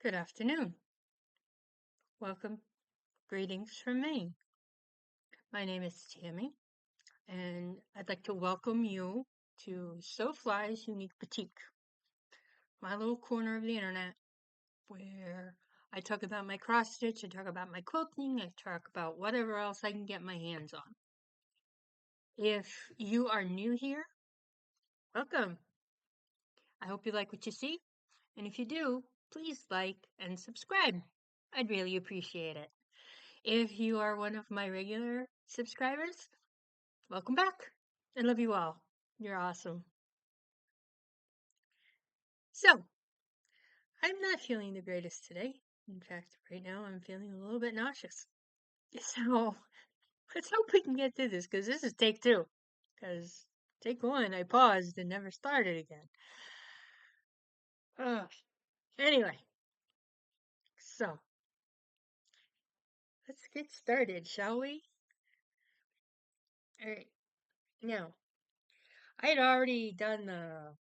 Good afternoon. Welcome. Greetings from Maine. My name is Tammy, and I'd like to welcome you to SoFly's Unique Boutique, my little corner of the internet where I talk about my cross stitch, I talk about my quilting, I talk about whatever else I can get my hands on. If you are new here, welcome. I hope you like what you see, and if you do, please like and subscribe. I'd really appreciate it. If you are one of my regular subscribers, welcome back. I love you all. You're awesome. So, I'm not feeling the greatest today. In fact, right now I'm feeling a little bit nauseous. So, let's hope we can get through this because this is take two. Because take one, I paused and never started again. Anyway, so let's get started, shall we? All right. Now, I had already done the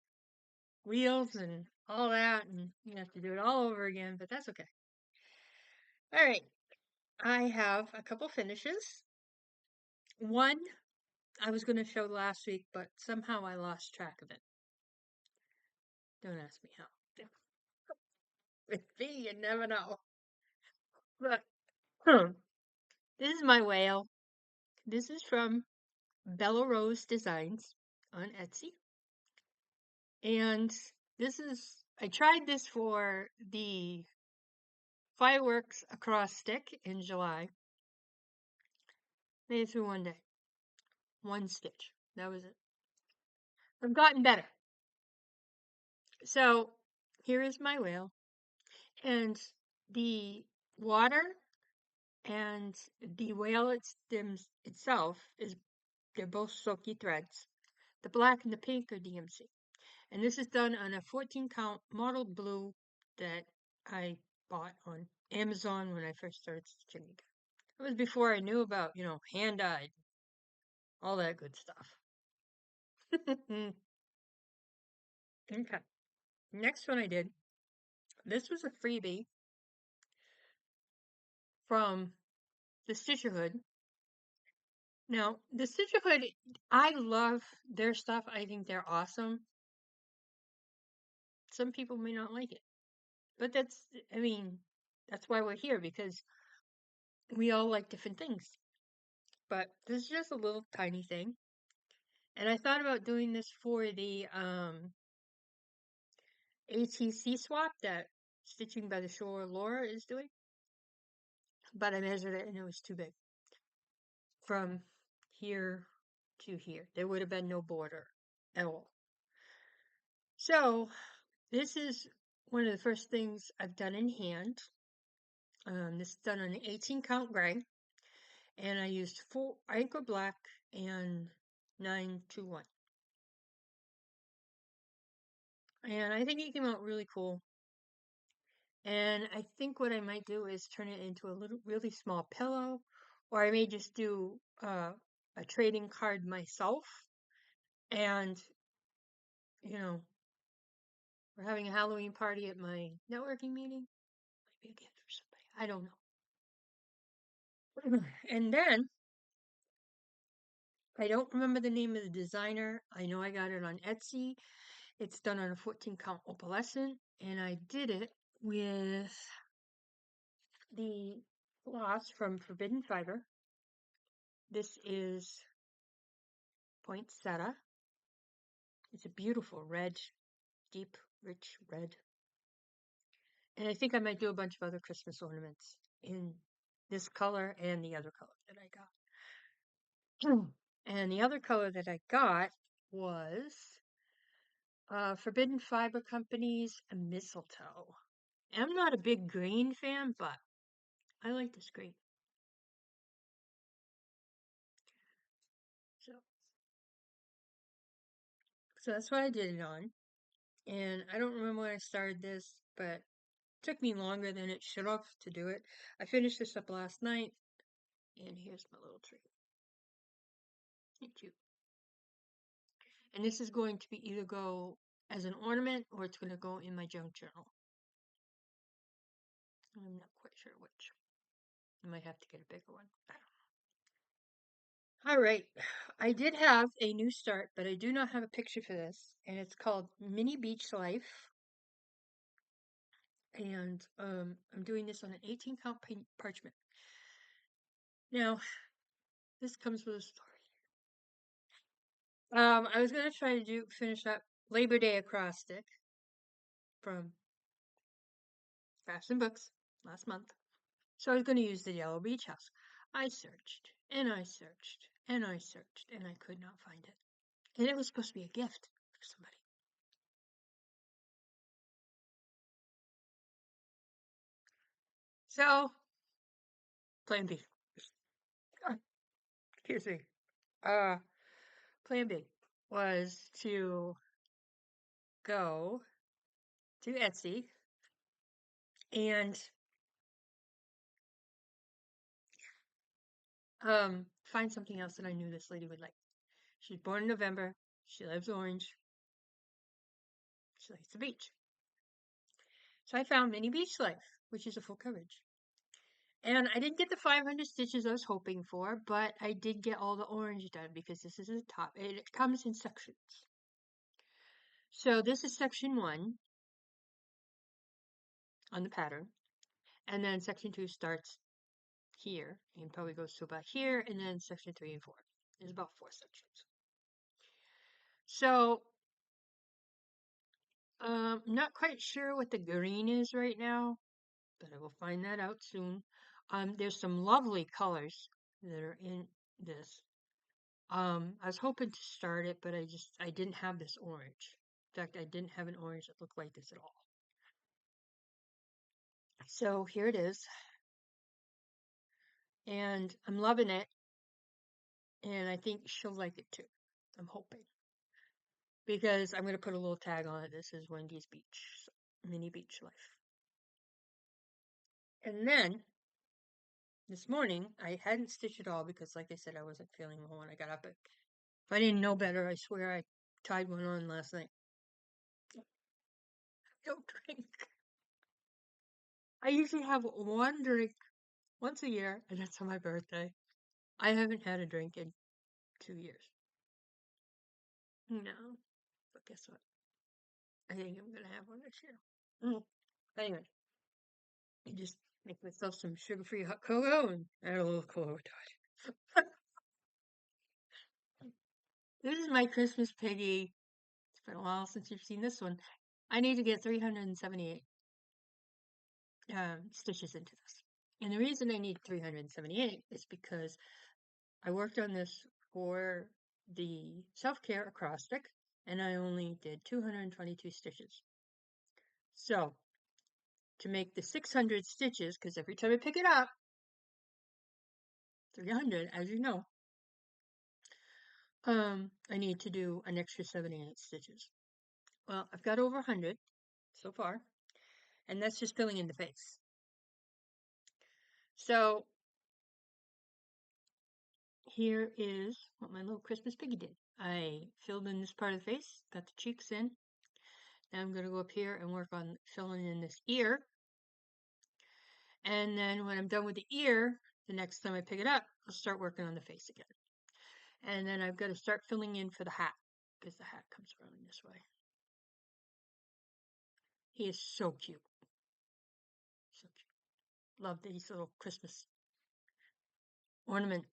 wheels and all that, and you have to do it all over again, but that's okay. All right. I have a couple finishes. One I was going to show last week, but somehow I lost track of it. Don't ask me how. With me, you never know. But this is my whale. This is from Bella Rose Designs on Etsy. And I tried this for the fireworks across stick in July. Made it through one day. One stitch. That was it. I've gotten better. So here is my whale. And the water and the whale itself they're both silky threads. The black and the pink are DMC. And this is done on a 14 count mottled blue that I bought on Amazon when I first started stitching again. It was before I knew about, hand dyed, all that good stuff. Okay. Next one I did. This was a freebie from the Stitcherhood. Now, the Stitcherhood, I love their stuff. I think they're awesome. Some people may not like it. But that's why we're here, because we all like different things. But this is just a little tiny thing. And I thought about doing this for the ATC swap that Stitching by the Shore Laura is doing. But I measured it and it was too big. From here to here. There would have been no border at all. So, this is one of the first things I've done in hand. This is done on an 18 count gray. And I used 4 Anchor Black and 921. And I think it came out really cool. And I think what I might do is turn it into a really small pillow, or I may just do a trading card myself. And, we're having a Halloween party at my networking meeting. Might be a gift for somebody. I don't know. And then, I don't remember the name of the designer. I know I got it on Etsy. It's done on a 14 count opalescent, and I did it with the floss from Forbidden Fiber. This is Poinsettia. It's a beautiful red, deep, rich red. And I think I might do a bunch of other Christmas ornaments in this color and the other color that I got. And the other color that I got was Forbidden Fiber Company's Mistletoe. I'm not a big green fan, but I like this green. So that's what I did it on. And I don't remember when I started this, but it took me longer than it should have to do it. I finished this up last night, and here's my little tree. Thank you. And this is going to be either go as an ornament or it's going to go in my junk journal. I'm not quite sure which. I might have to get a bigger one. All right. I did have a new start, but I do not have a picture for this, and it's called Mini Beach Life. And I'm doing this on an 18 count parchment. Now, this comes with a story. I was gonna try to finish up Labor Day acrostic from Crafts and Books last month. So I was gonna use the Yellow Beach House. I searched and I searched and I searched and I could not find it. And it was supposed to be a gift for somebody. So, plan B. Excuse me. Uh, plan B was to go to Etsy and find something else that I knew this lady would like. She's born in November. She lives Orange. She likes the beach. So I found Mini Beach Life, which is a full coverage. And I didn't get the 500 stitches I was hoping for, but I did get all the orange done because this is a top. It comes in sections. So this is section 1 on the pattern. And then section 2 starts here and probably goes to about here. And then section 3 and 4. There's about 4 sections. So not quite sure what the green is right now, but I will find that out soon. There's some lovely colors that are in this. I was hoping to start it, but I didn't have this orange. In fact, I didn't have an orange that looked like this at all. So here it is. And I'm loving it. And I think she'll like it too. I'm hoping. Because I'm going to put a little tag on it. This is Wendy's Beach, Mini Beach Life. And then this morning, I hadn't stitched at all because, like I said, I wasn't feeling well when I got up. If I didn't know better, I swear I tied one on last night. Don't drink. I usually have one drink once a year, and that's on my birthday. I haven't had a drink in 2 years. No, but guess what? I think I'm gonna have one this year. Mm. Anyway, I just make myself some sugar-free hot cocoa and add a little clover to it. This is my Christmas piggy. It's been a while since you've seen this one. I need to get 378 stitches into this. And the reason I need 378 is because I worked on this for the self-care acrostic, and I only did 222 stitches. So, to make the 600 stitches, because every time I pick it up, 300, as you know, I need to do an extra 78 stitches. Well, I've got over 100 so far, and that's just filling in the face. So, here is what my little Christmas piggy did. I filled in this part of the face, got the cheeks in. Now I'm going to go up here and work on filling in this ear. And then when I'm done with the ear, the next time I pick it up, I'll start working on the face again. And then I've got to start filling in for the hat, because the hat comes around this way. He is so cute. So cute. Love these little Christmas ornament.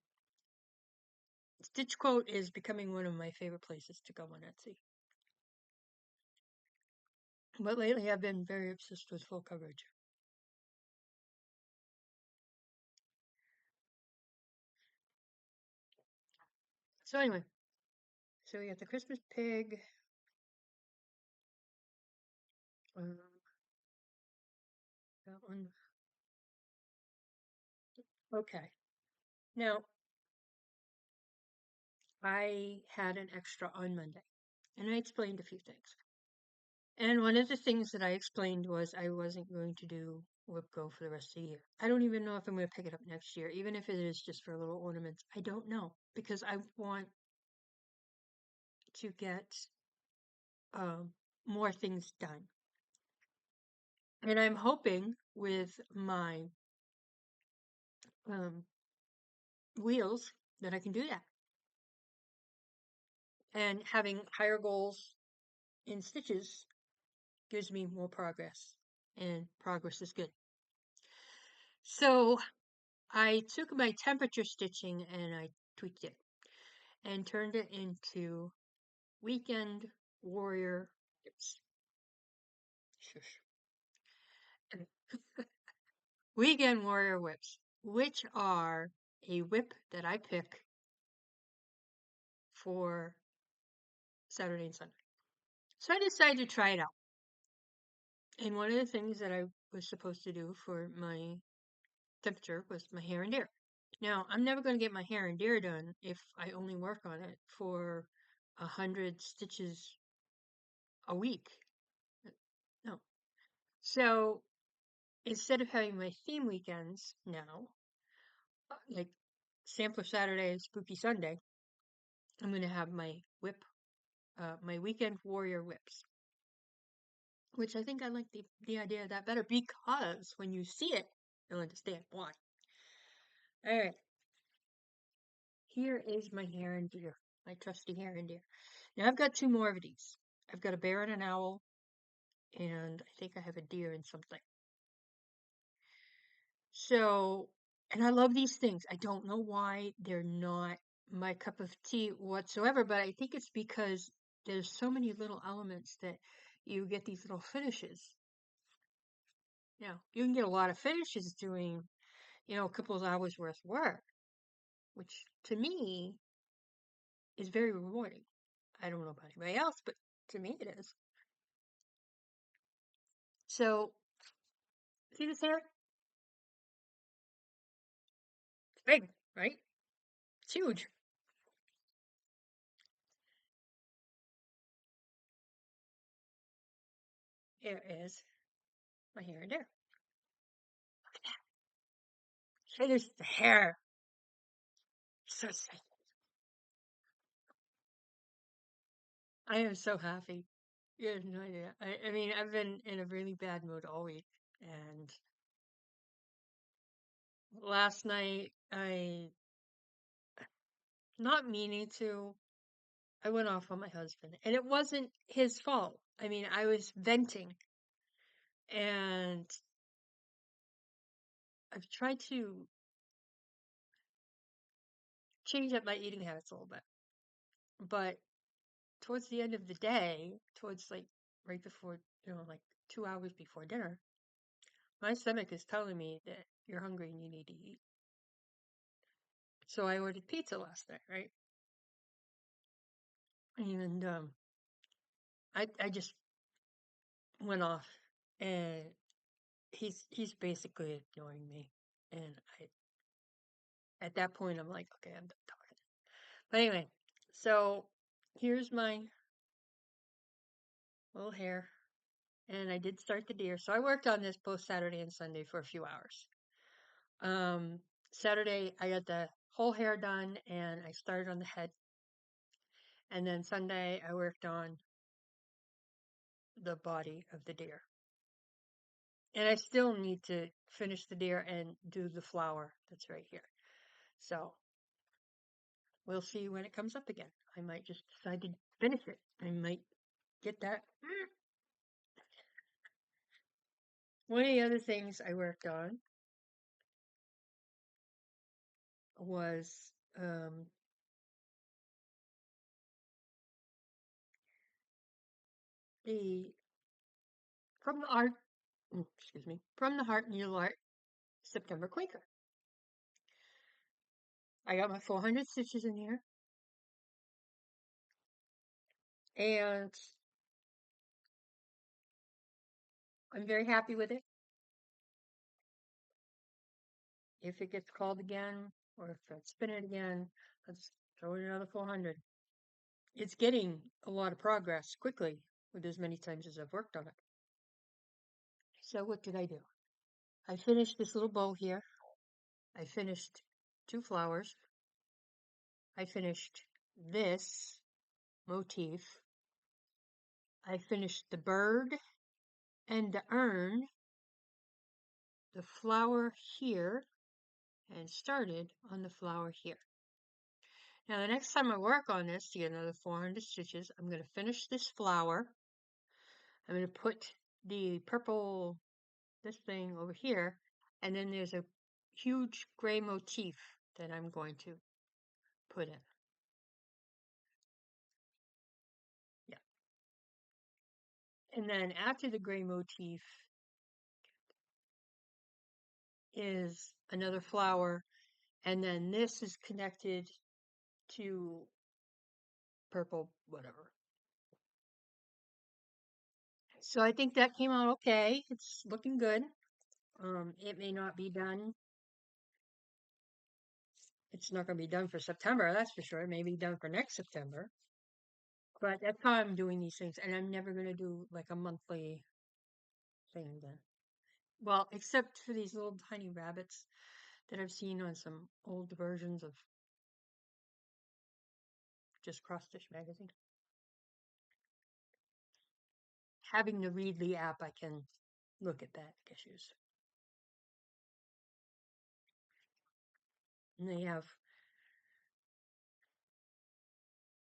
Stitch Quote is becoming one of my favorite places to go on Etsy. But lately I've been very obsessed with full coverage. So anyway, so we got the Christmas pig. Um, that one. Okay. Now, I had an extra on Monday, and I explained a few things. And one of the things that I explained was I wasn't going to do WIP Go for the rest of the year. I don't even know if I'm going to pick it up next year, even if it is just for little ornaments. I don't know, because I want to get more things done. And I'm hoping with my um, wheels that I can do that. And having higher goals in stitches gives me more progress. And progress is good. So I took my temperature stitching and I tweaked it and turned it into Weekend Warrior whips. Shush. Weekend Warrior whips, which are a whip that I pick for Saturday and Sunday. So I decided to try it out. And one of the things that I was supposed to do for my temperature was my hair and deer. Now, I'm never going to get my hair and deer done if I only work on it for 100 stitches a week. No. So instead of having my theme weekends now, like Sampler Saturday and Spooky Sunday, I'm going to have my my Weekend Warrior whips, which I think I like the idea of that better because when you see it, you'll understand why. All right, here is my hair and deer, my trusty hair and deer. Now I've got two more of these. I've got a bear and an owl, and I think I have a deer and something. So, and I love these things. I don't know why they're not my cup of tea whatsoever, but I think it's because there's so many little elements that you get these little finishes. You can get a lot of finishes doing, a couple of hours worth of work, which to me is very rewarding. I don't know about anybody else, but to me it is. So, see this hair? It's big, right? It's huge. Here is my hair and there. Here's the hair. So sick. I am so happy. You have no idea. I mean, I've been in a really bad mood all week. And last night, not meaning to, I went off on my husband. And it wasn't his fault. I mean, I was venting. And I've tried to change up my eating habits a little bit. But towards the end of the day, towards like right before, like 2 hours before dinner, my stomach is telling me that you're hungry and you need to eat. So I ordered pizza last night, right? And I just went off, and he's basically ignoring me, and at that point I'm like, okay, I'm done talking. But anyway, so here's my little hair, and I did start the deer. So I worked on this both Saturday and Sunday for a few hours. Saturday I got the whole hair done, and I started on the head, and then Sunday I worked on the body of the deer. And I still need to finish the deer and do the flower that's right here. So we'll see when it comes up again. I might just decide to finish it. I might get that. One of the other things I worked on was the from the art, excuse me, from the Heart Needle Art September Quaker. I got my 400 stitches in here, and I'm very happy with it. If it gets called again, or if I spin it again, let's throw in another 400. It's getting a lot of progress quickly with as many times as I've worked on it. So what did I do? I finished this little bow here. I finished 2 flowers. I finished this motif. I finished the bird and the urn. the flower here and started on the flower here. Now the next time I work on this to get another 400 stitches, I'm going to finish this flower. I'm going to put the purple, this thing over here, and then there's a huge gray motif that I'm going to put in. Yeah. And then after the gray motif is another flower, and then this is connected to purple whatever. So I think that came out okay. It's looking good. It may not be done. It's not going to be done for September, that's for sure. It may be done for next September. But that's how I'm doing these things. And I'm never going to do like a monthly thing then. Well, except for these little tiny rabbits that I've seen on some old versions of just Cross Stitch magazine. Having the Readly app, I can look at that issues. And they have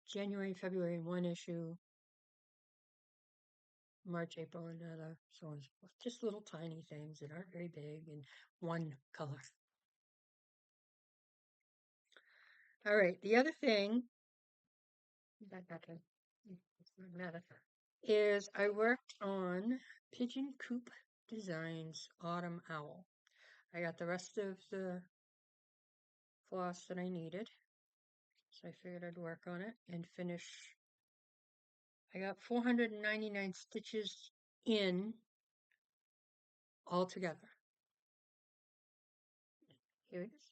January, February, one issue, March, April, another, so on and so forth. Just little tiny things that aren't very big and one color. All right, the other thing is I worked on Pigeon Coop Designs Autumn Owl. I got the rest of the floss that I needed, so I figured I'd work on it and finish. I got 499 stitches in all together. Here it is.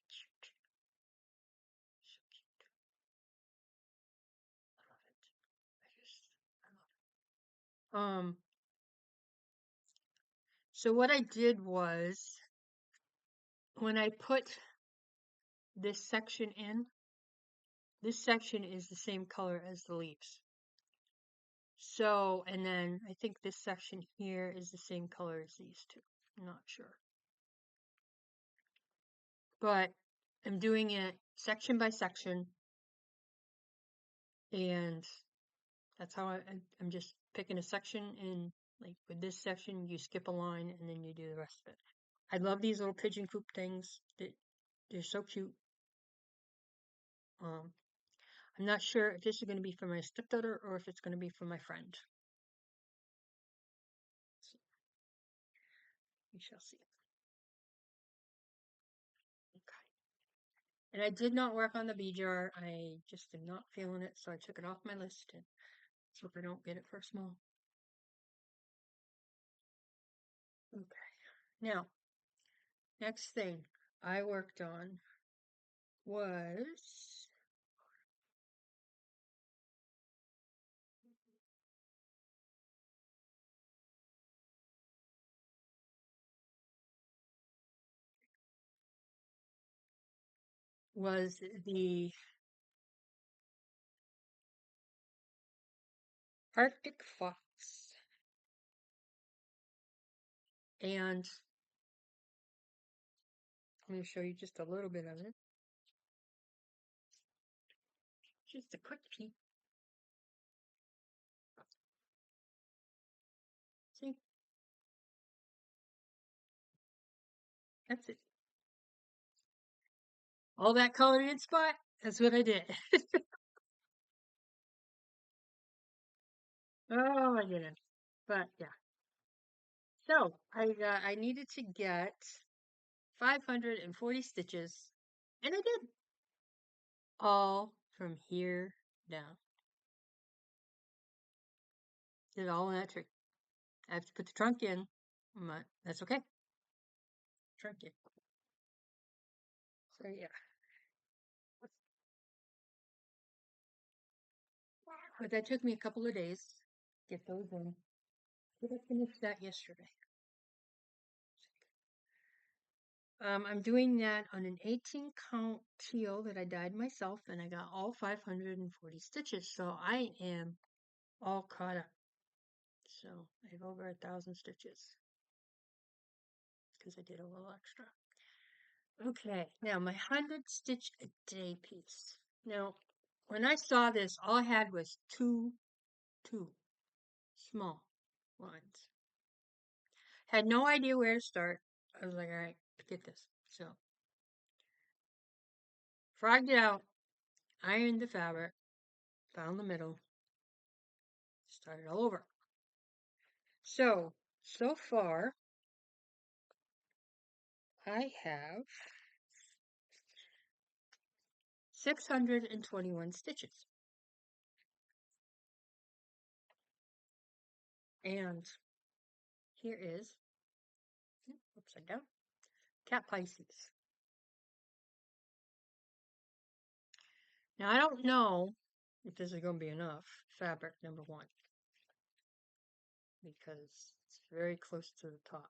Cute. So cute. I love it. I love it. So what I did was when I put this section in, this section is the same color as the leaves. So, and then I think this section here is the same color as these two. I'm not sure. But I'm doing it section by section. And that's how I'm just picking a section, and like with this section, you skip a line and then you do the rest of it. I love these little pigeon coop things. They're so cute. I'm not sure if this is going to be for my stepdaughter or if it's going to be for my friend. So, we shall see. Okay. And I did not work on the bee jar. I just am not feeling it, so I took it off my list and let's hope I don't get it for small. Okay. Now, next thing I worked on was the Arctic fox. And I'm going to show you just a little bit of it. Just a quick peek. See? That's it. All that colored in spot, that's what I did. Oh my goodness. But yeah. So I needed to get 540 stitches, and I did. All from here down. Did it all in that tree. I have to put the trunk in, but that's okay. Trunk in. So yeah. But that took me a couple of days to get those in. Did I finish that yesterday? I'm doing that on an 18 count teal that I dyed myself, and I got all 540 stitches, so I am all caught up. So I have over 1,000 stitches. because I did a little extra. Okay, now my 100 stitch a day piece. Now, when I saw this, all I had was two small lines. Had no idea where to start. I was like, all right, get this. So, frogged it out, ironed the fabric, found the middle, started all over. So far, I have 621 stitches. And here is, upside down, Cat Pisces. Now, I don't know if this is going to be enough fabric, number one, because it's very close to the top.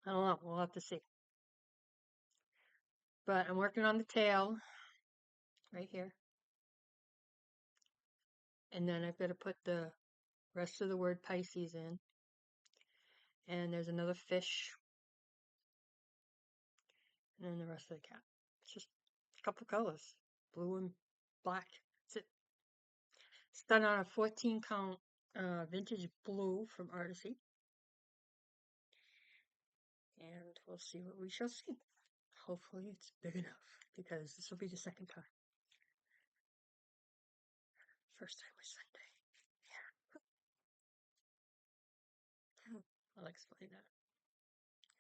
I don't know. We'll have to see. But I'm working on the tail right here. And then I've got to put the rest of the word Pisces in. And there's another fish. And then the rest of the cat. It's just a couple colors. Blue and black. That's it. It's done on a 14 count vintage blue from Artisy. And we'll see what we shall see. Hopefully it's big enough, because this will be the second time. First time was Sunday. Yeah. I'll explain that.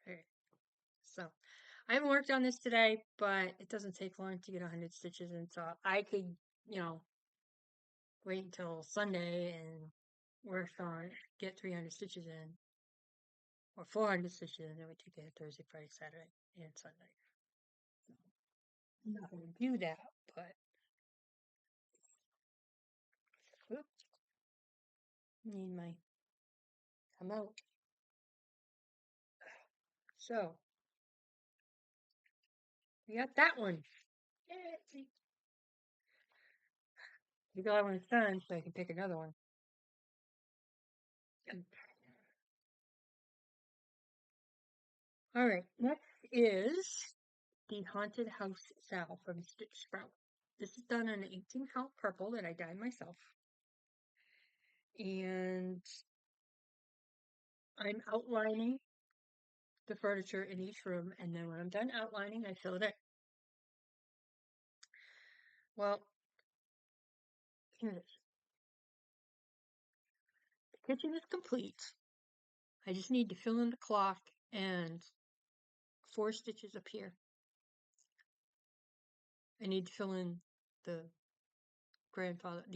Alright. So, I haven't worked on this today, but it doesn't take long to get 100 stitches in, so I could, wait until Sunday and work on it, get 300 stitches in, or 400 stitches in, and then we take it Thursday, Friday, Saturday, and Sunday. I'm not going to do that, but oops, need my come out. So we got that one. Yay. You got when it's done, so I can pick another one. All right, next is the Haunted House Sal from Stitch Sprout. This is done on an 18 count purple that I dyed myself. And I'm outlining the furniture in each room, and then when I'm done outlining, I fill it in. Well, here it is. The kitchen is complete. I just need to fill in the clock and 4 stitches up here. I need to fill in the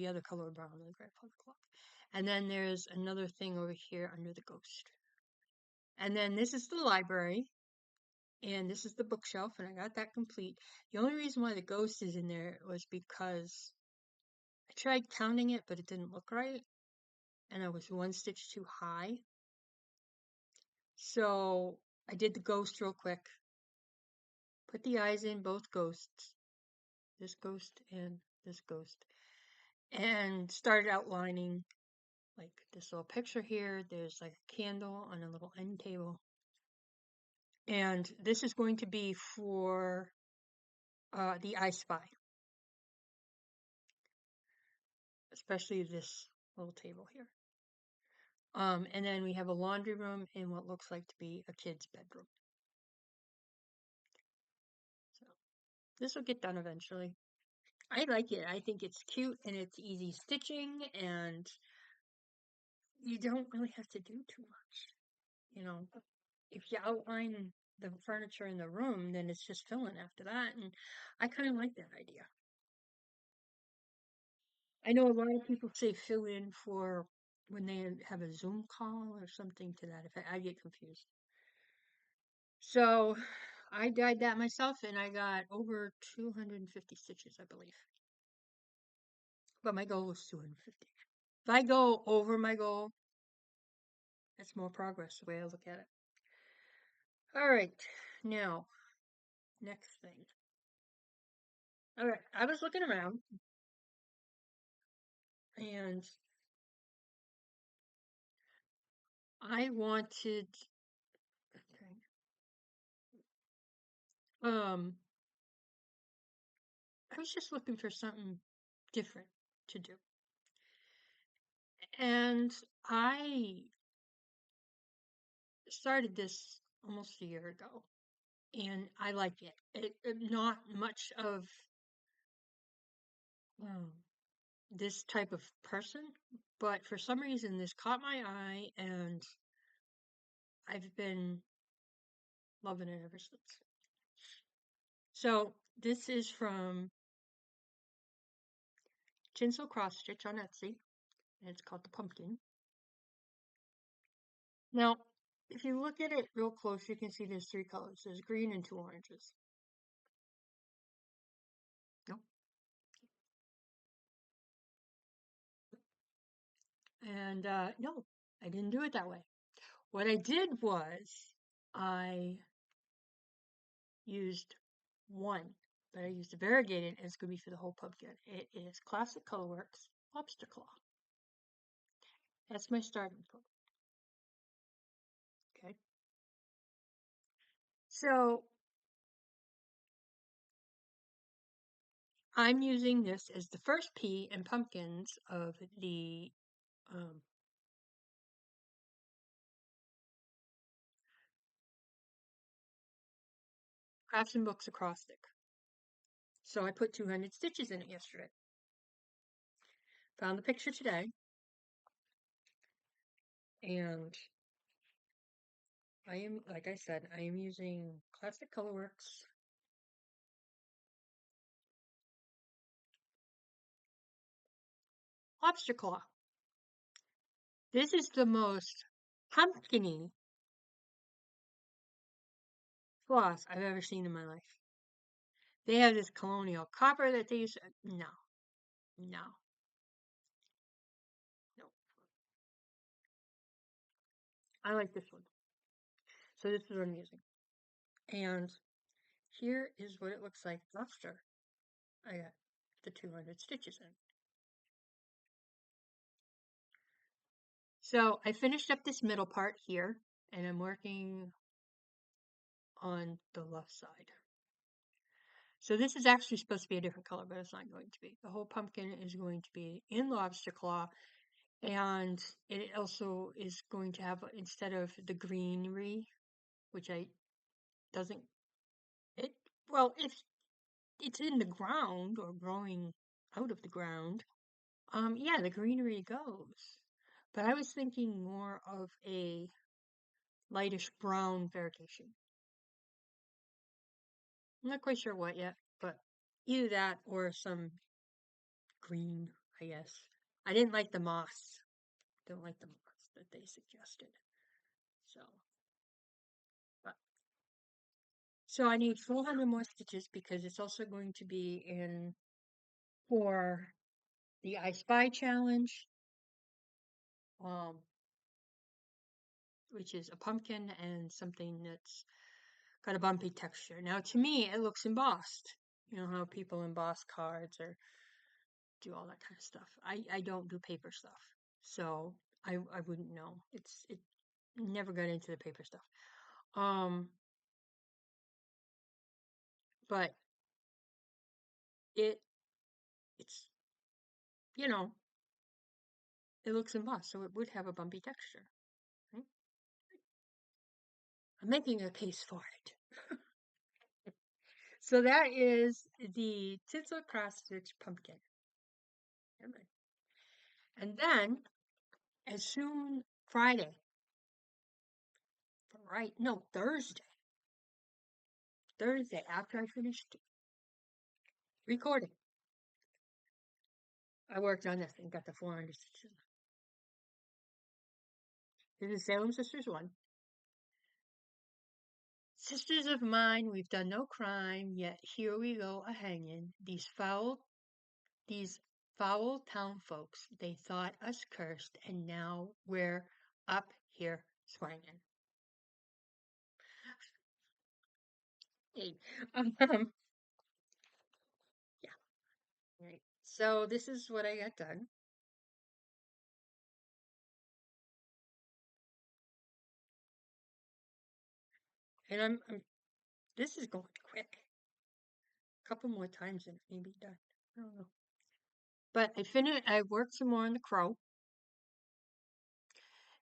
other color brown on the grandfather clock. And then there's another thing over here under the ghost. And then this is the library. And this is the bookshelf, and I got that complete. The only reason why the ghost is in there was because I tried counting it, but it didn't look right. And I was 1 stitch too high. So I did the ghost real quick. Put the eyes in both ghosts. This ghost and this ghost. And started outlining like this little picture here. There's like a candle on a little end table. And this is going to be for the I Spy. Especially this little table here. And then we have a laundry room and what looks like to be a kid's bedroom. So this will get done eventually. I like it. I think it's cute and it's easy stitching, and you don't really have to do too much. If you outline the furniture in the room, then it's just filling after that, and I kind of like that idea. I know a lot of people say fill in for when they have a Zoom call or something to that effect. I get confused. So I dyed that myself, and I got over 250 stitches, I believe. But my goal was 250. If I go over my goal, that's more progress, the way I look at it. All right, Now, next thing. All right, I was looking around and I wanted, okay, I was just looking for something different to do. And I started this almost a year ago and I like it. Not much of um, this type of person, but for some reason this caught my eye and I've been loving it ever since. So this is from Tinsel Cross Stitch on Etsy, and it's called the Pumpkin. Now, if you look at it real close, you can see there's three colors. There's green and two oranges. Nope. And no, I didn't do it that way. What I did was I used one, but I used a variegated, and it's going to be for the whole pumpkin. It is Classic Colorworks Lobster Claw. That's my starting point. Okay. So I'm using this as the first pea and pumpkins of the um, Crafts and Books acrostic. So I put 200 stitches in it yesterday. Found the picture today. And I am, like I said, I am using Classic Colorworks Lobster Claw. This is the most pumpkin-y floss I've ever seen in my life. They have this colonial copper that they use. No, no, no. I like this one. So this is what I'm using. And here is what it looks like after I got the 200 stitches in. So I finished up this middle part here, and I'm working on the left side. So this is actually supposed to be a different color, but it's not going to be. The whole pumpkin is going to be in lobster claw, and it also is going to have, instead of the greenery, which I doesn't it well it's in the ground or growing out of the ground. Yeah, the greenery goes. But I was thinking more of a lightish brown variegation. I'm not quite sure what yet, but either that or some green, I guess. I didn't like the moss. Don't like the moss that they suggested. So, but so I need 400 more stitches because it's also going to be in for the I Spy challenge, um, which is a pumpkin and something that's got a bumpy texture. Now, to me, it looks embossed. You know how people emboss cards or do all that kind of stuff. I don't do paper stuff, so I wouldn't know. It never got into the paper stuff. Um, but it it's you know it looks embossed, so it would have a bumpy texture. Right? I'm making a case for it. So that is the Tinsel Cross Stitch Pumpkin. And then, as soon Friday, right? No, Thursday after I finished recording, I worked on this and got the 400 stitches. This is Salem Sisters 1. Sisters of mine, we've done no crime, yet here we go a hanging. These foul town folks, they thought us cursed, and now we're up here swinging. Hey, yeah. Right. So this is what I got done, and I'm this is going quick. A couple more times and it may be done. I don't know. But I finished. I worked some more on the crow,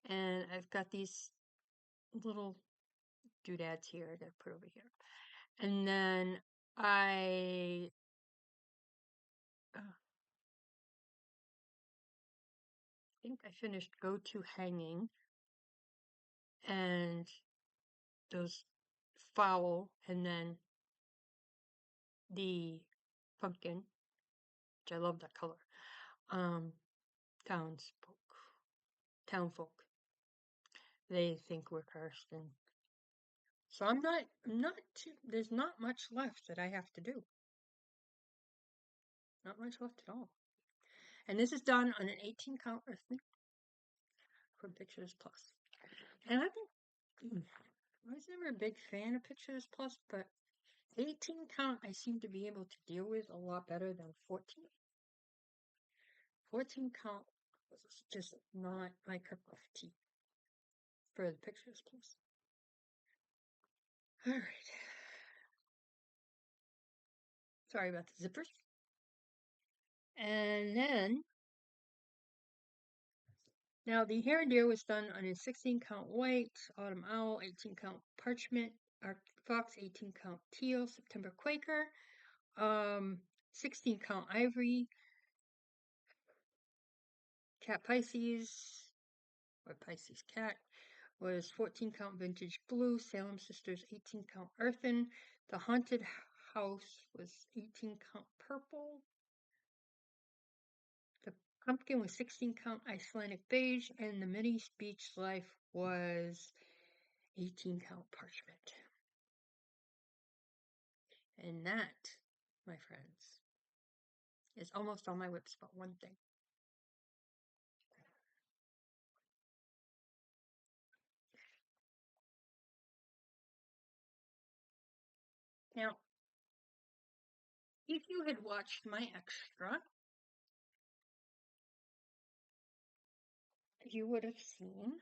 and I've got these little doodads here that I put over here, and then I think I finished go to hanging and those fowl, and then the pumpkin, which I love that color. Um, townsfolk, townfolk. They think we're cursed, and so I'm not too. There's not much left that I have to do. Not much left at all. And this is done on an 18 count earthly from Pictures Plus. And I was never a big fan of Pictures Plus, but 18 count I seem to be able to deal with a lot better than 14. 14 count was just not my cup of tea for the Pictures Plus. All right. Sorry about the zippers. And then, now the hair and deer was done on a 16 count white, autumn owl, 18 count parchment, Arctic fox, 18 count teal, September Quaker, 16 count ivory, cat Pisces, or Pisces cat, was 14 count vintage blue, Salem Sisters 18 count earthen, the haunted house was 18 count purple, the pumpkin was 16 count Icelandic beige, and the mini beach life was 18 count parchment. And that, my friends, is almost all my WIPs but one thing. Now, if you had watched my extra, you would have seen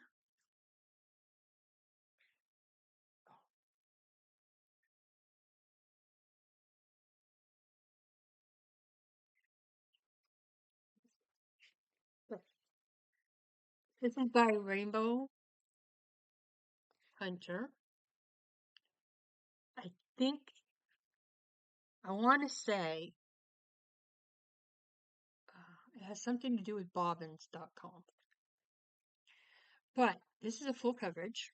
this is by Rainbow Hunter. I think, I want to say, it has something to do with bobbins.com. But this is a full coverage.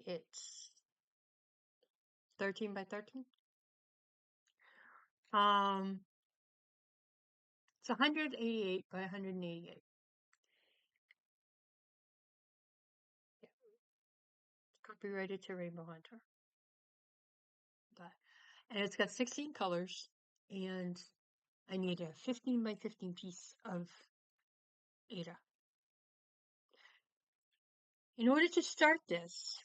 It's 13 by 13. Um, it's 188 by 188. Yeah, it's copyrighted to Rainbow Hunter. But, and it's got 16 colors, and I need a 15 by 15 piece of Ada. In order to start this,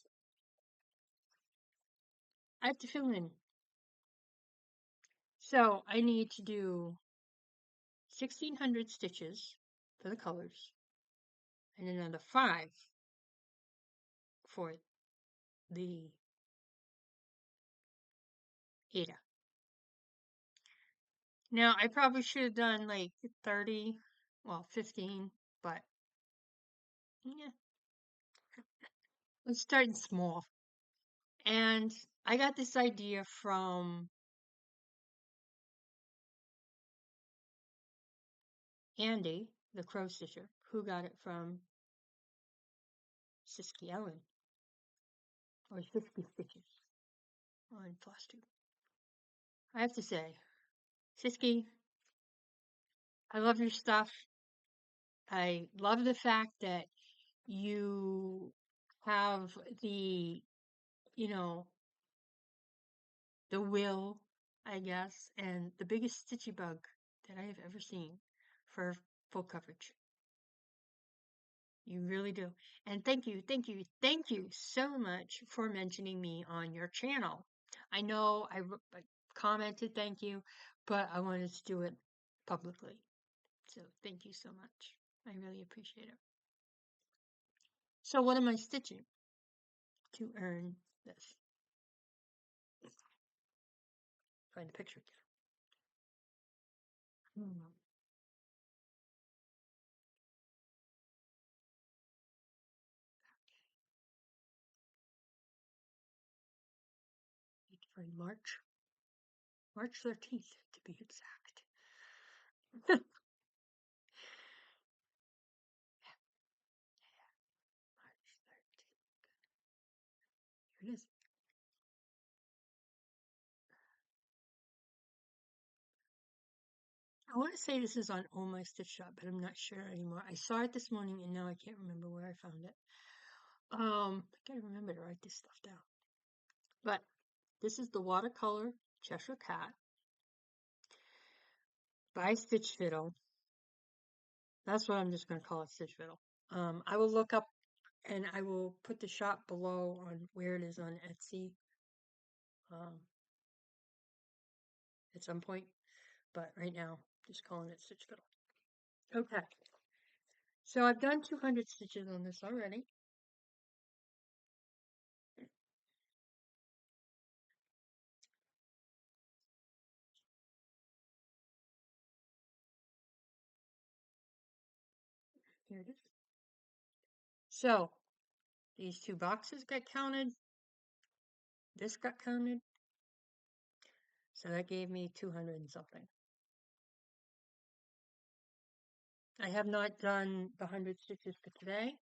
I have to fill in. So I need to do 1600 stitches for the colors, and another 5 for the Ada. Now, I probably should have done like 30, well, 15, but yeah, let's start small. And I got this idea from Andy, the crow stitcher, who got it from Siski Ellen, or Siski Stitches on FlossTube. I have to say, Siski, I love your stuff. I love the fact that you have the, you know, the will, I guess, and the biggest stitchy bug that I have ever seen for full coverage. You really do. And thank you so much for mentioning me on your channel. I know I commented thank you, but I wanted to do it publicly. So thank you so much. I really appreciate it. So what am I stitching to earn this? Find the picture again. Need to find March 13th to be exact. March 13th. Here it is. I want to say this is on Oh My Stitch Shop, but I'm not sure anymore. I saw it this morning and now I can't remember where I found it. I gotta remember to write this stuff down. But this is the watercolor Cheshire Cat by Stitch Fiddle. That's what I'm just gonna call it, Stitch Fiddle. I will look up and I will put the shop below on where it is on Etsy um, at some point. But right now, just calling it Stitch Fiddle. Okay. So I've done 200 stitches on this already. Here it is. So these two boxes got counted. This got counted. So that gave me 200 and something. I have not done the 100 stitches for today.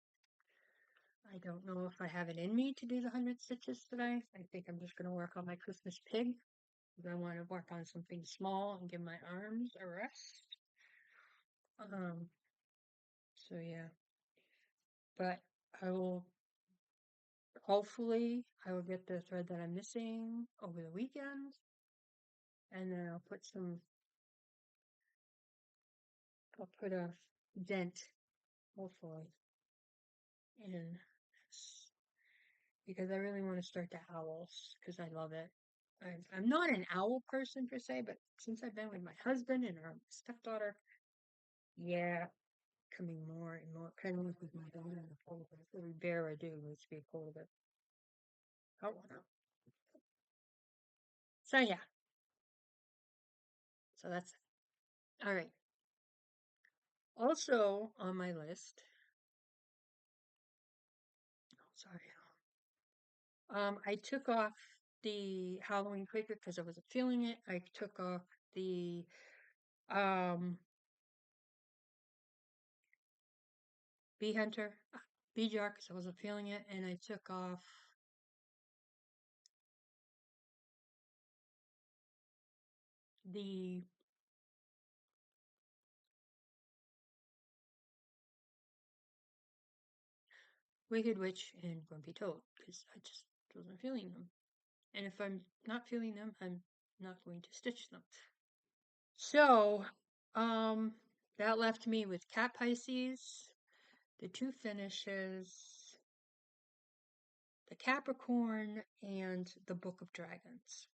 I don't know if I have it in me to do the 100 stitches today. I think I'm just going to work on my Christmas pig. I want to work on something small and give my arms a rest. So yeah. But I will, hopefully, I will get the thread that I'm missing over the weekend. And then I'll put a dent, hopefully, in this. Because I really want to start the owls, because I love it. I'm not an owl person per se, but since I've been with my husband and our stepdaughter, yeah, becoming more and more kind of like with my daughter and the polar bear. Every bear I do needs to be a polar bear. Oh, no. So yeah, so that's it. All right. Also on my list, oh, sorry, I took off the Halloween Quaker because I wasn't feeling it. I took off the um, Bee Hunter, Bee Jar because I wasn't feeling it, and I took off the Wicked Witch and Grumpy Toad because I just wasn't feeling them. And if I'm not feeling them, I'm not going to stitch them. So, um, that left me with Cat Pisces, the two finishes, the Capricorn, and the Book of Dragons.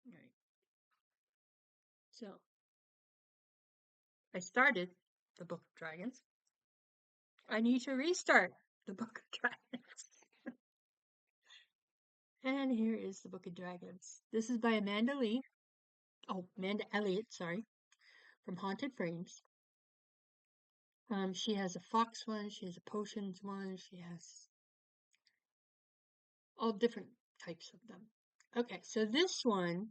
Right. So, I started the Book of Dragons. I need to restart the Book of Dragons. And here is the Book of Dragons. This is by Amanda Lee. Oh, Amanda Elliott, sorry, from Haunted Frames. She has a fox one, she has a potions one, she has all different types of them. Okay, so this one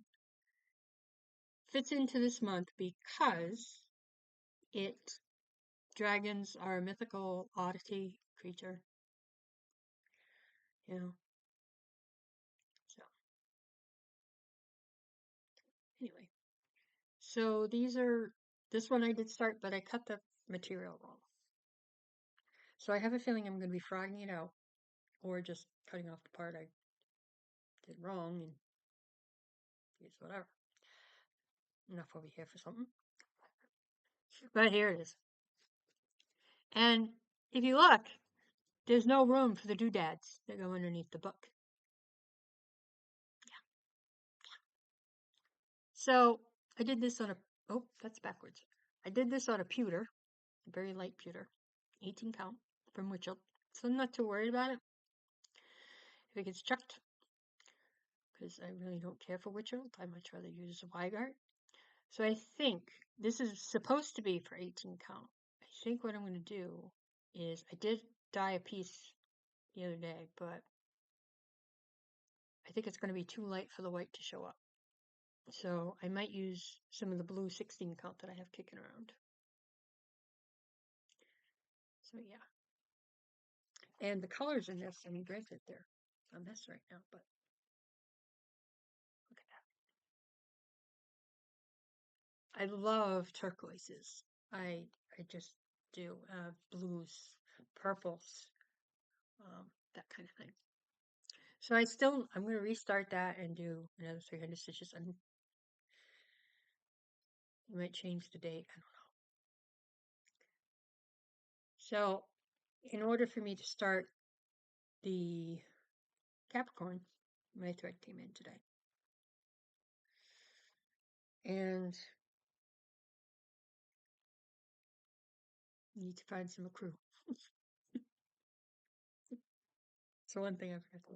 fits into this month because dragons are a mythical oddity creature. You know. So anyway. So this one I did start, but I cut the material wrong. So I have a feeling I'm gonna be frogging it out. Or just cutting off the part I did wrong and use whatever. Enough over here for something. But here it is. And if you look, there's no room for the doodads that go underneath the book. So I did this on a, oh, that's backwards. I did this on a pewter, a very light pewter, 18 count from Witchell. So I'm not too worried about it if it gets chucked, because I really don't care for Witchell. I much rather use a Weigart. So I think this is supposed to be for 18 count. I think what I'm going to do is, I did dye a piece the other day, but I think it's going to be too light for the white to show up. So I might use some of the blue 16 count that I have kicking around. So yeah. And the colors in this, I mean, granted, they're a mess right now, but look at that. I love turquoises. I just do blues, purples, that kind of thing. So I'm going to restart that and do another 300 stitches. And I might change the date. I don't know. So in order for me to start the Capricorn, my thread came in today. And need to find some accrue. So one thing I forgot to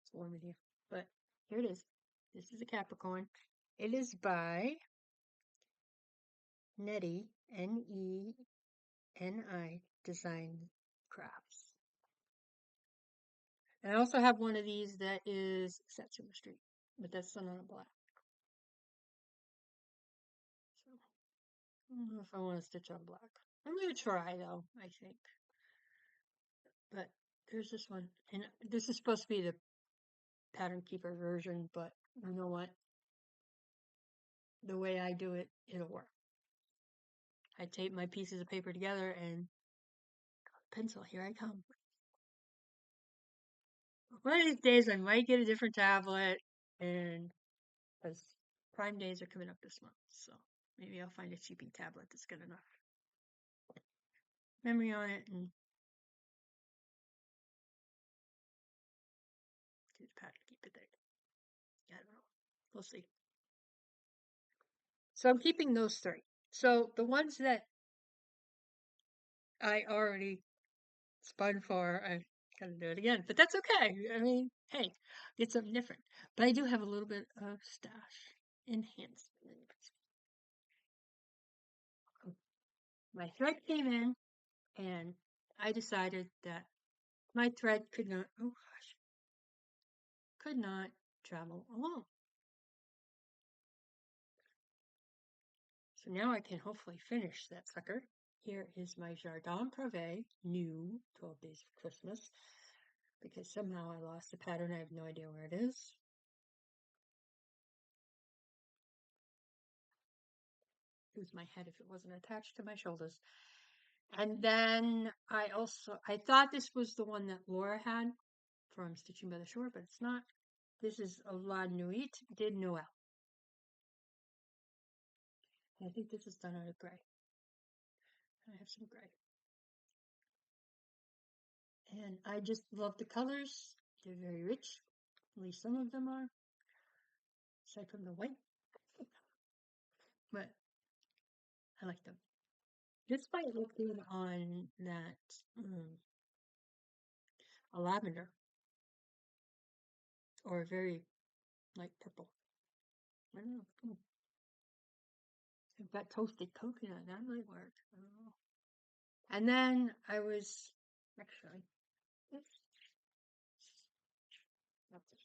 it's warm in here. But here it is. This is a Capricorn. It is by Neni, Neni Design Crafts. And I also have one of these that is Satsuma Street, but that's done on a black. So I don't know if I want to stitch on black. I'm going to try though, I think. But there's this one. And this is supposed to be the Pattern Keeper version, but you know what? The way I do it, it'll work. I tape my pieces of paper together and pencil, here I come. One of these days I might get a different tablet, and because Prime Days are coming up this month, so maybe I'll find a cheapy tablet that's got enough memory on it and do the Pattern Keeper thing. I don't know. We'll see. So I'm keeping those three. So the ones that I already spun for, I gotta do it again. But that's okay. I mean, hey, get something different. But I do have a little bit of stash enhancement. My thread came in, and I decided that my thread could not, oh gosh, could not travel alone. So now I can hopefully finish that sucker. Here is my Jardin Privé, new, 12 Days of Christmas, because somehow I lost the pattern. I have no idea where it is. Lose my head if it wasn't attached to my shoulders. And then I thought this was the one that Laura had from Stitching by the Shore, but it's not. This is a La Nuit de Noël. I think this is done out of gray. I have some gray. And I just love the colors. They're very rich. At least some of them are. Aside from the white. But I like them. This might look good on that a lavender. Or a very light purple. I don't know. I've got toasted coconut. That might work. I don't know. And then I was actually, oops, not this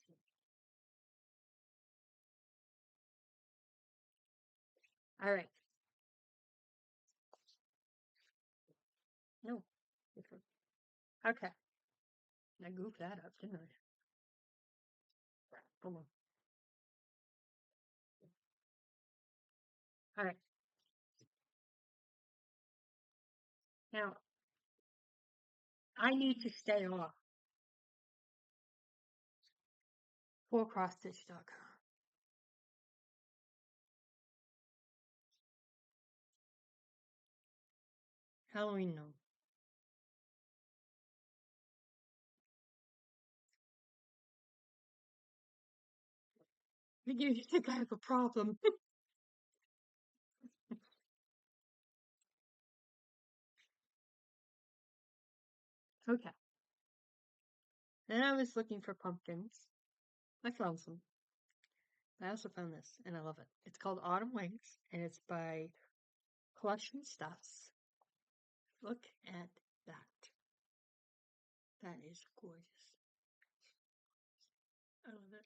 one. All right. No, different. Okay. I goofed that up, didn't I? Come on. All right. Now, I need to stay off full cross stitch stock. Halloween, no. You think I have a problem. Okay. Then I was looking for pumpkins. I found some. I also found this, and I love it. It's called Autumn Wings, and it's by Plush and Stuffs. Look at that. That is gorgeous. I love it.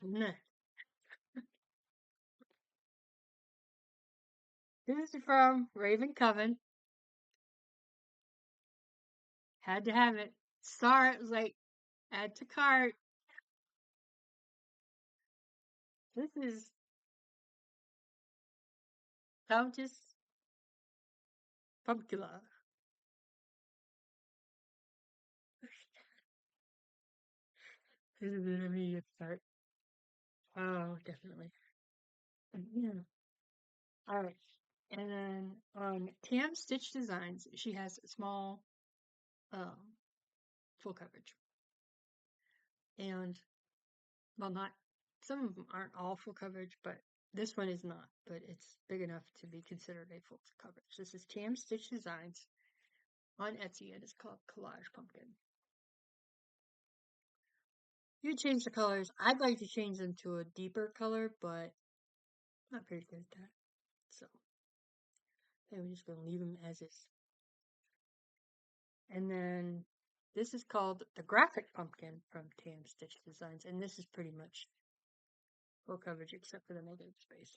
Nah. This is from Raven Coven. Had to have it. Saw it, was like, add to cart. This is Countess Pumpkula. This is an immediate start. Oh, definitely. Yeah. All right. And then on Tam Stitch Designs, she has small, um, full coverage. And, well, not, some of them aren't all full coverage, but this one is not, but it's big enough to be considered a full coverage. This is Tam Stitch Designs on Etsy, and it's called Collage Pumpkin. You change the colors. I'd like to change them to a deeper color, but I'm not very good at that. So, I think we're just going to leave them as is. And then this is called the Graphic Pumpkin from Tam Stitch Designs, and this is pretty much full coverage except for the negative space.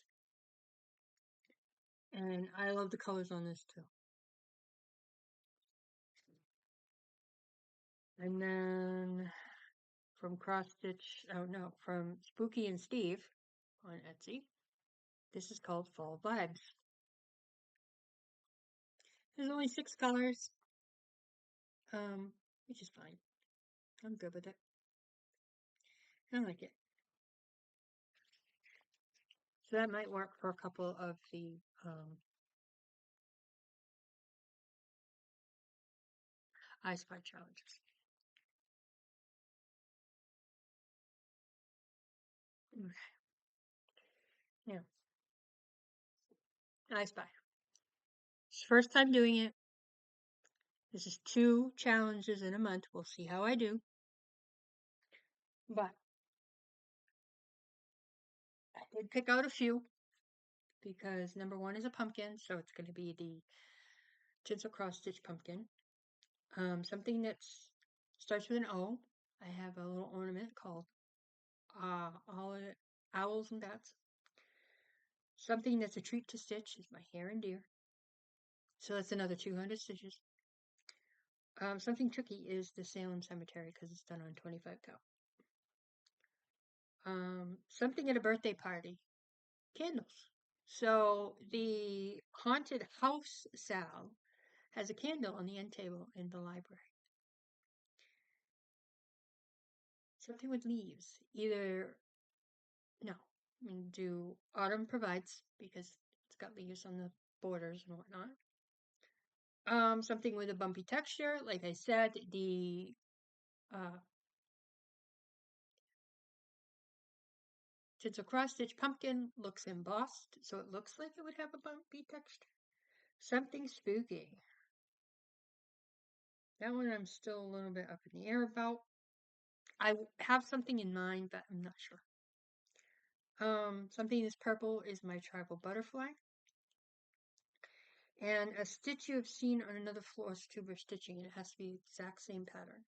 And I love the colors on this too. And then from Cross Stitch, oh no, from Spooky and Steve on Etsy, this is called Fall Vibes. There's only 6 colors, which is fine. I'm good with it. I like it. So that might work for a couple of the I Spy challenges. Okay. Yeah, I Spy. It's first time doing it. This is 2 challenges in a month. We'll see how I do. But I did pick out a few because number 1 is a pumpkin, so it's going to be the Tinsel Cross Stitch pumpkin. Something that starts with an O. I have a little ornament called Owls and Bats. Something that's a treat to stitch is my hare and deer. So that's another 200 stitches. Something tricky is the Salem Cemetery because it's done on 25 count. Something at a birthday party. Candles. So the haunted house Sal has a candle on the end table in the library. Something with leaves. Either, no, I mean, do Autumn provides because it's got leaves on the borders and whatnot. Something with a bumpy texture. Like I said, the Tinsel Cross Stitch pumpkin looks embossed, so it looks like it would have a bumpy texture. Something spooky. That one I'm still a little bit up in the air about. I have something in mind, but I'm not sure. Something that's purple is my tribal butterfly. And a stitch you have seen on another FlossTube or stitching, and it has to be the exact same pattern.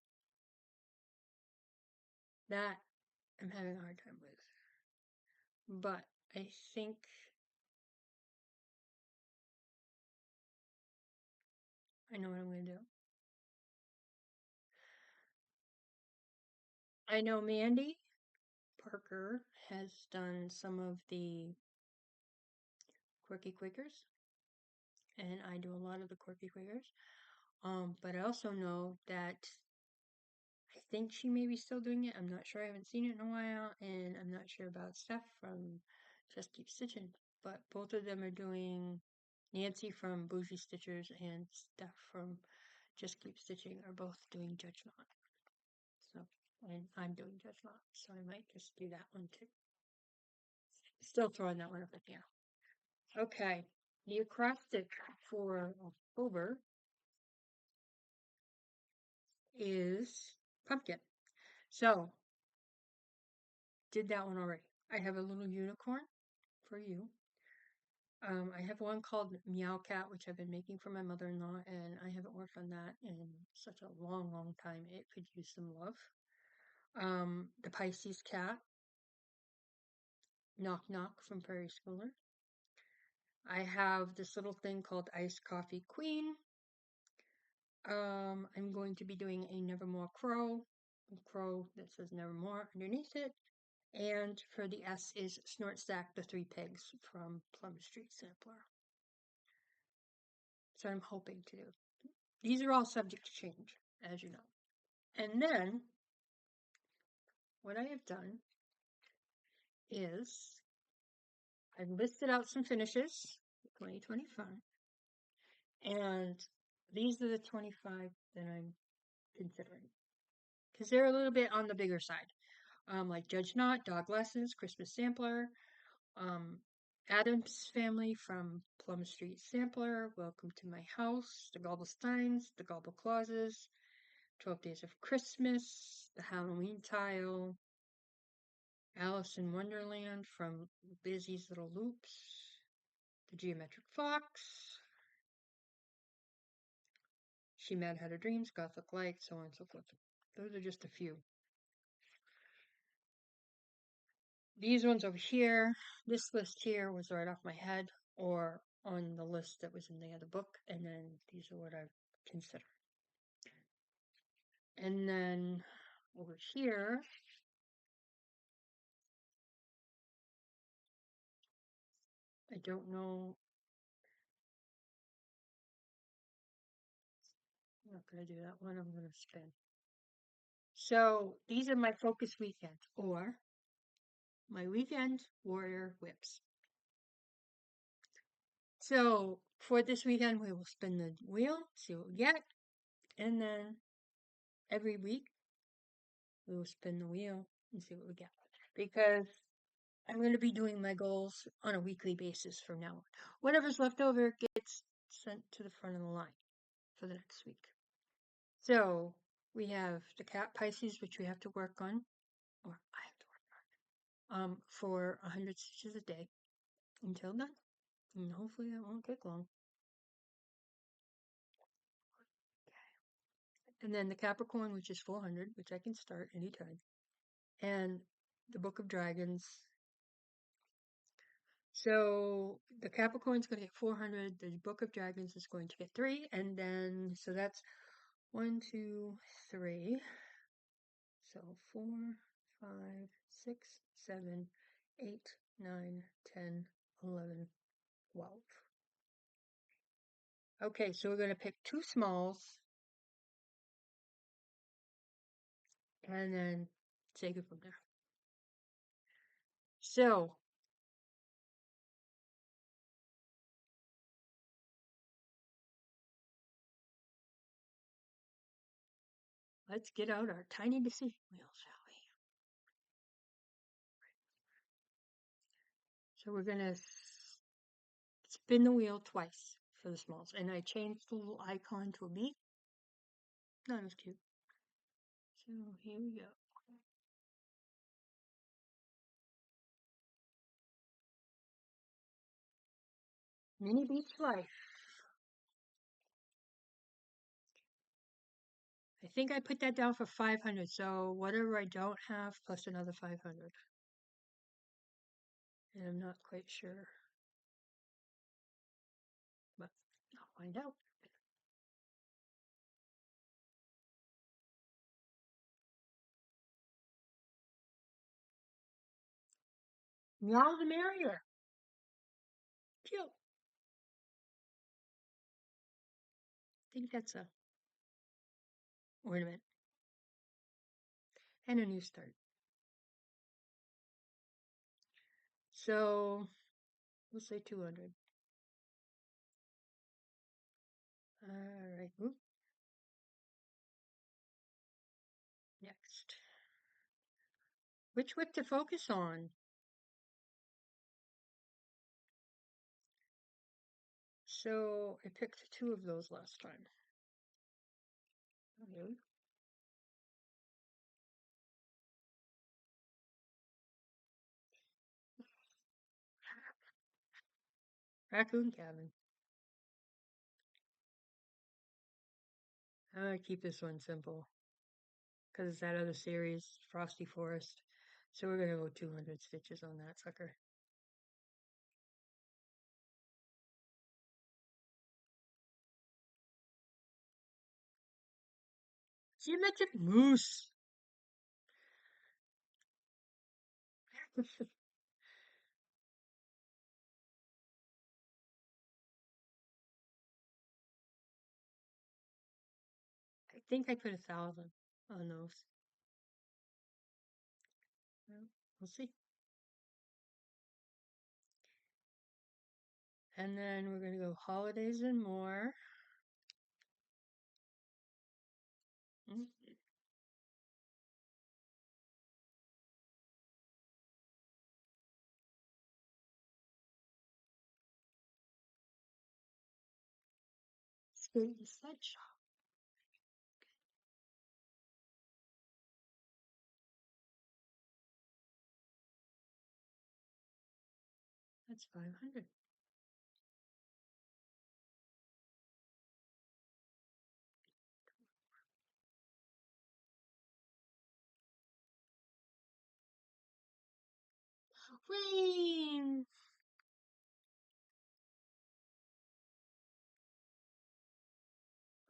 That I'm having a hard time with. But I think I know what I'm going to do. I know Mandy Parker has done some of the Quirky Quakers, and I do a lot of the Quirky Quakers. But I also know that I think she may be still doing it. I'm not sure. I haven't seen it in a while, and I'm not sure about Steph from Just Keep Stitching. But both of them are doing Nancy from Bougie Stitchers and Steph from Just Keep Stitching are both doing Judge Not. So, and I'm doing Judge Not, so I might just do that one too. Still throwing that one up in the air. Okay, the acrostic for October is pumpkin. So, did that one already. I have a little unicorn for you. I have one called Meow Cat, which I've been making for my mother-in-law, and I haven't worked on that in such a long, long time. It could use some love. The Pisces Cat, Knock Knock from Prairie Schooler. I have this little thing called Iced Coffee Queen. I'm going to be doing a Nevermore Crow, a crow that says Nevermore underneath it. And for the S is Snort Stack the Three Pigs from Plum Street Sampler. So I'm hoping to do. These are all subject to change, as you know. And then, what I have done is I've listed out some finishes for 2025. And these are the 25 that I'm considering. Because they're a little bit on the bigger side. Like Judge Not, Dog Lessons, Christmas Sampler, Adam's Family from Plum Street Sampler, Welcome to My House, The Gobblesteins, The Gobble Clauses, 12 Days of Christmas, The Halloween Tile, Alice in Wonderland from Lizzie's Little Loops, The Geometric Fox, She Mad Had Her Dreams, Gothic Light, so on and so forth. Those are just a few. These ones over here, this list here was right off my head or on the list that was in the other book, and then these are what I consider. And then over here, I don't know. I'm not going to do that one. I'm going to spin. So these are my focus weekend or my weekend warrior whips. So for this weekend, we will spin the wheel, see what we get, and then every week we will spin the wheel and see what we get. Because I'm going to be doing my goals on a weekly basis from now on. Whatever's left over gets sent to the front of the line for the next week. So we have the Cat Pisces, which we have to work on, or I have to work on, for 100 stitches a day until done. And hopefully that won't take long. And then the Capricorn, which is 400, which I can start anytime. And the Book of Dragons. So the Capricorn's going to get 400. The Book of Dragons is going to get 3. And then, so that's 1, 2, 3. So 4, 5, 6, 7, 8, 9, 10, 11, 12. Okay, so we're going to pick 2 smalls. And then take it from there. So, let's get out our tiny decision wheel, shall we? So we're going to spin the wheel twice for the smalls. And I changed the little icon to a bee. That was cute. So here we go. Mini Beach Life. I think I put that down for 500, so whatever I don't have plus another 500. And I'm not quite sure. But I'll find out. Meow the merrier. Cute. I think that's a ornament. And a new start. So we'll say 200. Alright, oop, next. Which whip to focus on? So I picked two of those last time. Okay. Raccoon Cabin. I'm gonna keep this one simple because it's that other series, Frosty Forest. So we're gonna go 200 stitches on that sucker. Geometric Moose. I think I put 1,000 on those. Well, we'll see. And then we're gonna go Holidays and More. Mm, Spin the slideshow. That's 500. Rain!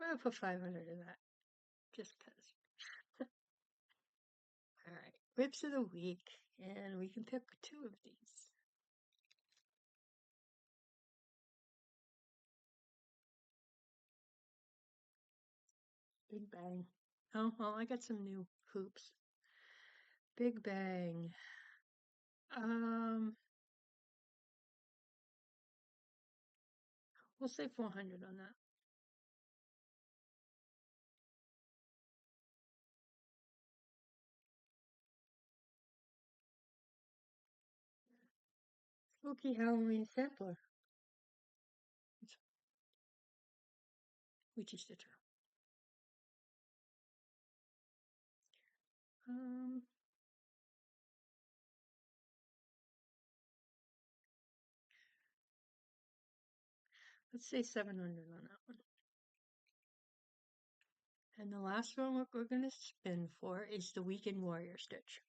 I'm gonna put 500 in that, just because. Alright, whips of the week, and we can pick two of these. Big Bang. Oh, well, I got some new hoops. Big Bang. Um, we'll say 400 on that. Spooky Halloween sampler. It's Witchy Stitcher. Um, let's say 700 on that one. And the last one we're going to spin for is the Weekend Warrior Stitch.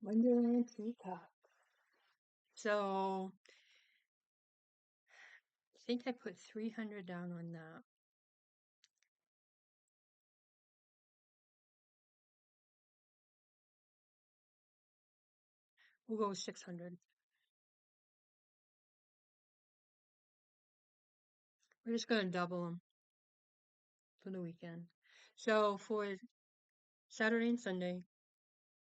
Wonderland Teacup. So I think I put 300 down on that. We'll go with 600. We're just going to double them for the weekend. So for Saturday and Sunday,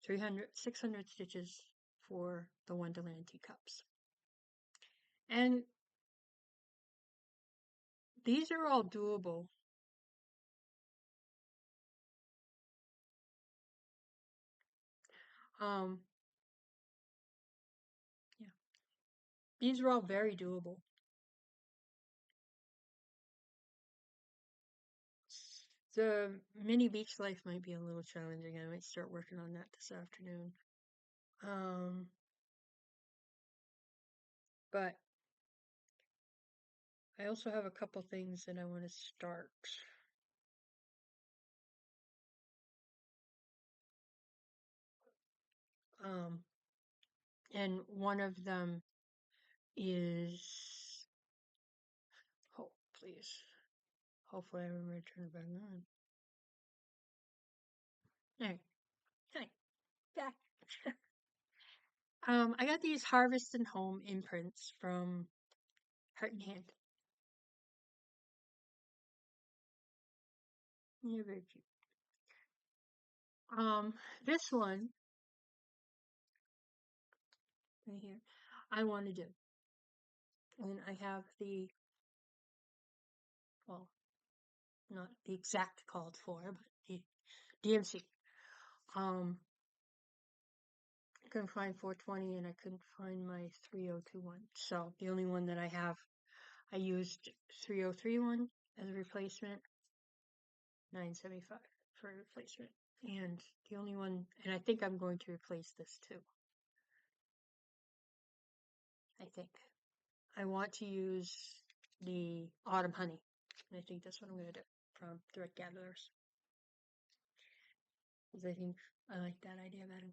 300, 600 stitches for the Wonderland teacups. And these are all doable. Um, yeah, these are all very doable. The mini beach life might be a little challenging. I might start working on that this afternoon. Um, but I also have a couple things that I want to start. Um, and one of them is, oh, please. Hopefully I remember to turn it back on. Hey, hey, back. I got these Harvest and Home imprints from Heart and Hand. They're very cute. Um, this one right here, I want to do. And I have well, not the exact called for, but the DMC. Um, I couldn't find 420 and I couldn't find my 3021. So the only one that I have, I used 3031 as a replacement, 975 for a replacement. And the only one, and I think I'm going to replace this too. I think. I want to use the Autumn Honey. And I think that's what I'm going to do from Direct Gatherers. Because I think I like that idea better.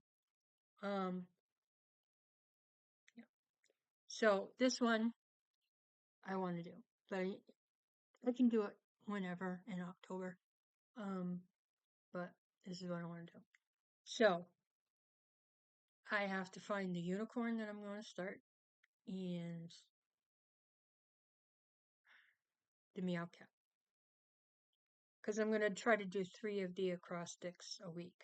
Yeah. So this one I want to do, but I can do it whenever in October. Um, but this is what I want to do. So I have to find the unicorn that I'm going to start and the meow cat. Because I'm going to try to do 3 of the acrostics a week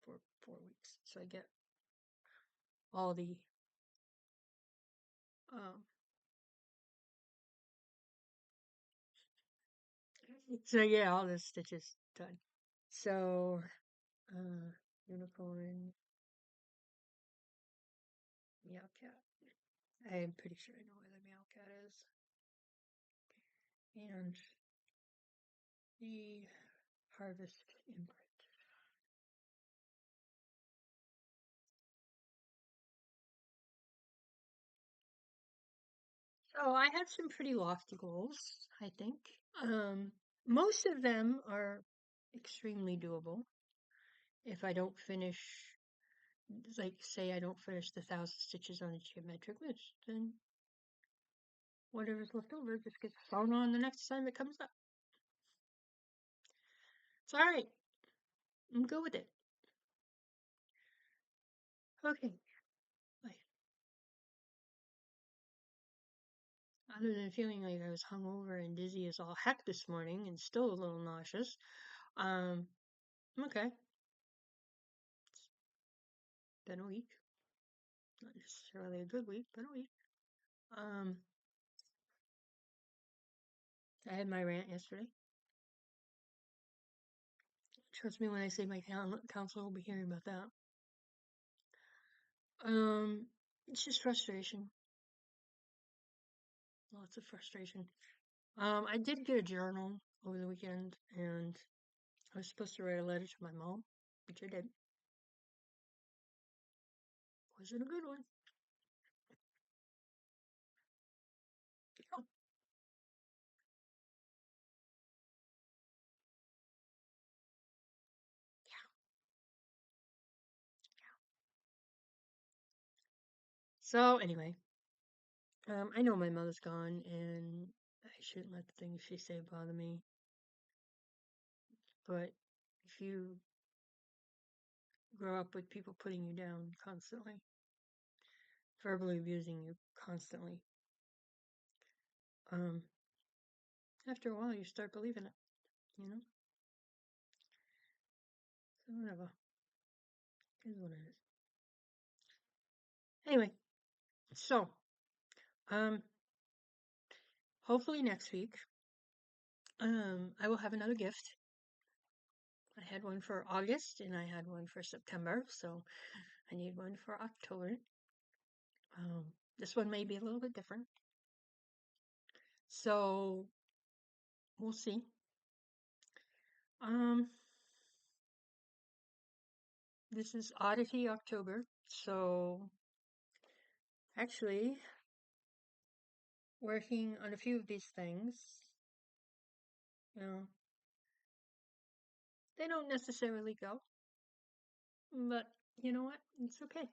for 4 weeks. So I get all the um, so yeah, all the stitches done. So unicorn, meow cat. I am pretty sure I know where the meow cat is. And the harvest imprint. So I had some pretty lofty goals, I think. Um, Most of them are extremely doable. If I don't finish, like, say I don't finish the 1,000 stitches on a geometric list, then whatever's left over just gets thrown on the next time it comes up. It's alright. I'm good with it. Okay. Other than feeling like I was hungover and dizzy as all heck this morning and still a little nauseous, I'm okay. It's been a week. Not necessarily a good week, but a week. Um, I had my rant yesterday. Trust me when I say my counselor will be hearing about that. It's just frustration. Lots of frustration. I did get a journal over the weekend, and I was supposed to write a letter to my mom, which I did. Wasn't a good one. Oh, so anyway, I know my mother's gone, and I shouldn't let the things she say bother me. But if you grow up with people putting you down constantly, verbally abusing you constantly, um, after a while you start believing it, you know? So whatever. It is what it is. Anyway, so um hopefully next week I will have another gift. I had one for August and I had one for September, so I need one for October. This one may be a little bit different. So we'll see. Um this is Oddity October, so actually working on a few of these things, you know, they don't necessarily go, but you know what? It's okay.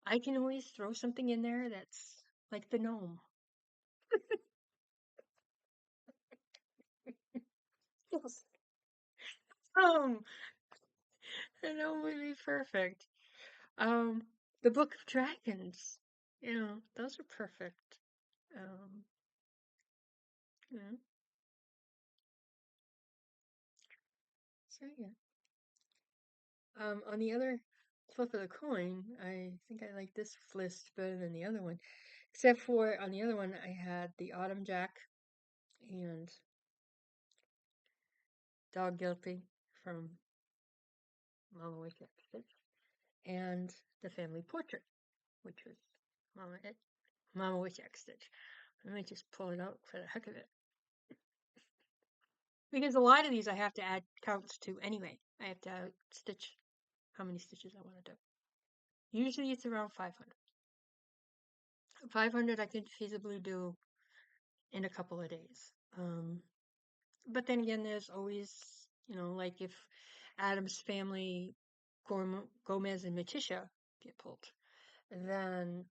I can always throw something in there that's like the gnome. Yes. Um, the gnome would be perfect. Um, the Book of Dragons. You know, those are perfect. Um, you know, so yeah. On the other flip of the coin, I think I like this list better than the other one. Except for on the other one, I had the Autumn Jack and Dog Guilty from Mama Wish Stitch, and the Family Portrait, which was Mama Wish Stitch. Let me just pull it out for the heck of it. Because a lot of these I have to add counts to anyway. I have to stitch how many stitches I want to do. Usually it's around 500. 500 I can feasibly do in a couple of days. But then again, there's always, like if Adam's family, Gomez and Matisha get pulled, then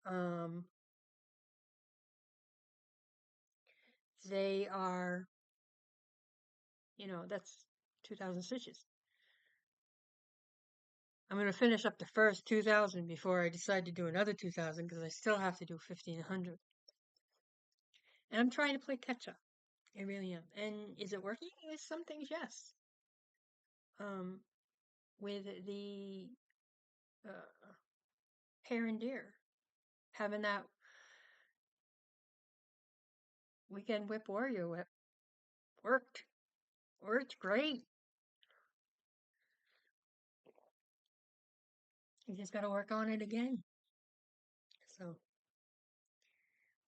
they are, that's 2,000 stitches. I'm going to finish up the first 2,000 before I decide to do another 2,000 because I still have to do 1,500. And I'm trying to play catch up. I really am. And is it working? With some things, yes. With the hare and deer, having that weekend WIP warrior WIP worked. Worked great. You just got to work on it again. So,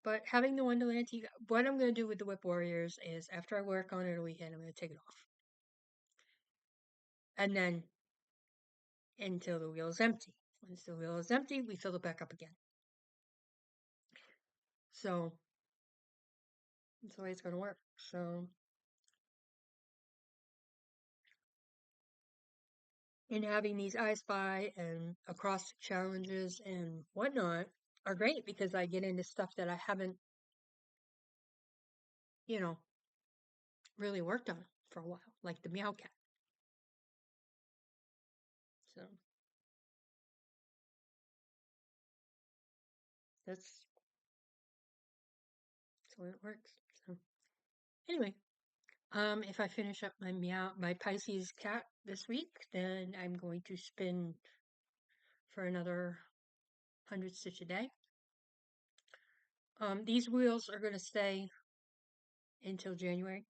but having the Wonderland tea, what I'm going to do with the WIP Warriors is after I work on it a weekend, I'm going to take it off. And then until the wheel is empty. Once the wheel is empty, we fill it back up again. So, that's the way it's going to work. So, and having these I Spy and acrostic challenges and whatnot are great because I get into stuff that I haven't, really worked on for a while, like the Meow Cat. So, that's the way it works. So, anyway, if I finish up my Pisces cat this week, then I'm going to spin for another 100 stitch a day. These wheels are going to stay until January,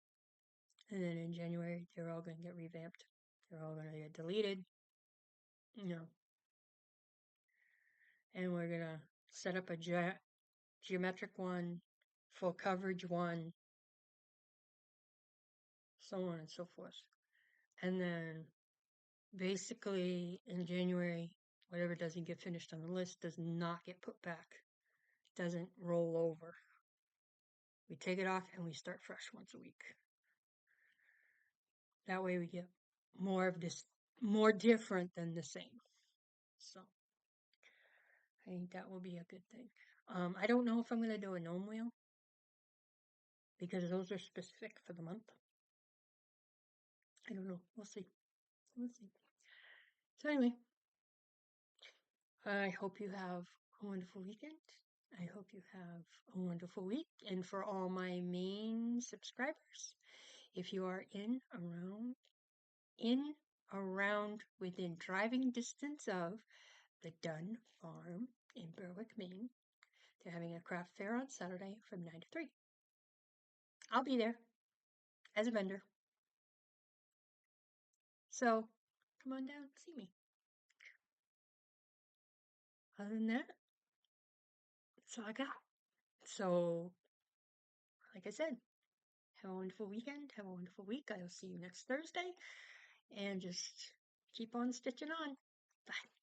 and then in January they're all going to get revamped. They're all going to get deleted, and we're going to set up a geometric one, full coverage one, so on and so forth. And then basically in January, whatever doesn't get finished on the list does not get put back. It doesn't roll over. We take it off and we start fresh once a week. That way we get more of this, more different than the same. So I think that will be a good thing. I don't know if I'm going to do a gnome wheel because those are specific for the month. I don't know. We'll see. We'll see. So anyway, I hope you have a wonderful weekend. I hope you have a wonderful week. And for all my main subscribers, if you are around within driving distance of the Dunn Farm in Berwick, Maine, they're having a craft fair on Saturday from 9 to 3. I'll be there as a vendor. So come on down and see me. Other than that, that's all I got. So, like I said, have a wonderful weekend. Have a wonderful week. I'll see you next Thursday. And just keep on stitching on. Bye.